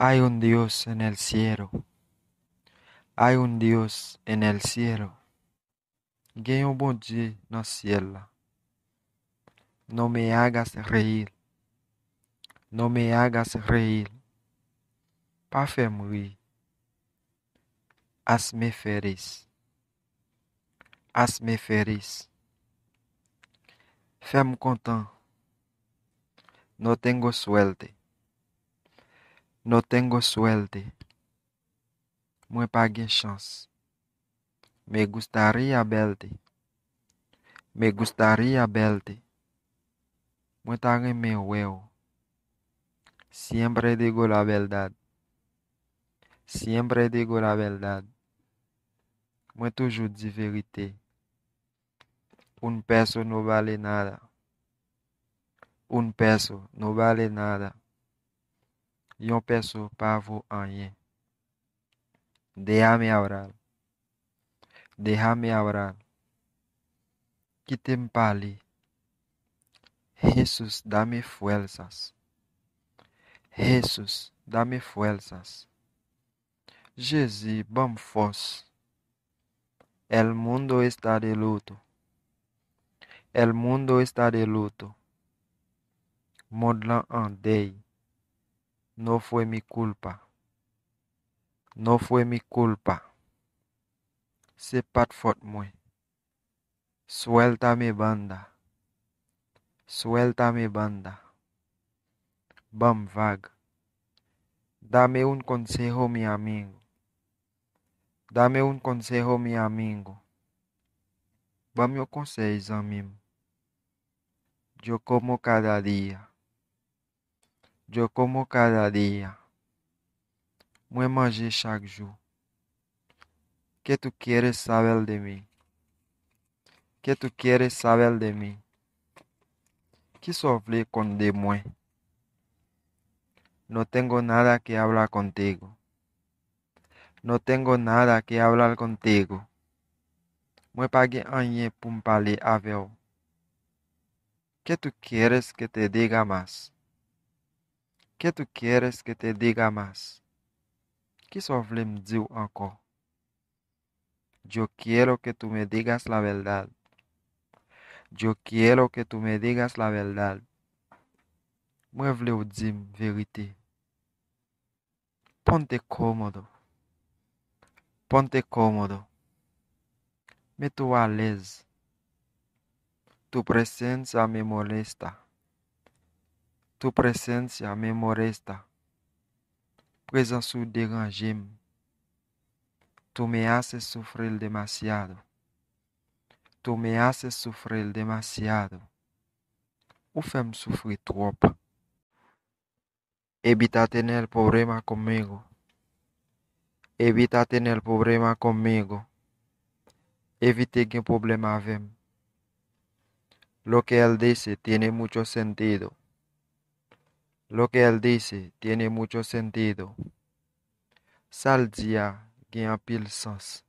Hay un Dios en el cielo, hay un Dios en el cielo. Gen yon bon Dieu dans ciel là. Non me hagas reír, non me hagas reír. Pas fais-moi rire, hazme feliz, hazme feliz. Fais-moi content, no tengo suerte, no tengo suerte. Mwen pa gen chance. Me gustaría verte, me gustaría verte. Mwen ta reme we ou. Siempre digo la verdad, siempre digo la verdad. Mwen toujou di verite. Un peso no vale nada, un peso no vale nada. Yon peso pa vaut rien. Déjame hablar, déjame hablar. Quitte parler. Jesús, dame fuerzas. Jesús, dame fuerzas. Jésus, bam force. El mundo está de luto. El mundo está de luto. Monde en deuil. No fue mi culpa. No fue mi culpa. C'est pas de faute moi. Suéltame banda. Suéltame banda. Bam vague. Dame un consejo, mi amigo. Dame un consejo, mi amigo. Bam yo conseil, zanmim. Yo como cada día. Yo como cada día. Mwen manje chaque jour. ¿Qué tú quieres saber de mí? ¿Qué tú quieres saber de mí? Qui vle kon de mwen? No tengo nada que hablar contigo. No tengo nada que hablar contigo. Mwen pa gen anyen pou m'pale ave ou. ¿Qué tú quieres que te diga más? ¿Qué tú quieres que te diga más? Qui vle m'di ou anko? Yo quiero que tú me digas la verdad. Yo quiero que tú me digas la verdad. Mwen vle ou di m verite. Ponte cómodo. Ponte cómodo. Mets-toi à l'aise. Tu presencia me molesta. Tu presencia me molesta. Présence ou dérange. Tu me haces sufrir demasiado. Tu me haces sufrir demasiado. Ou fais-me souffrir trop. Evita tener problema conmigo. Evita tener problema conmigo. Evite que problema avem. Lo que él dice tiene mucho sentido. Lo que él dice tiene mucho sentido. Sal dia gen pile sens.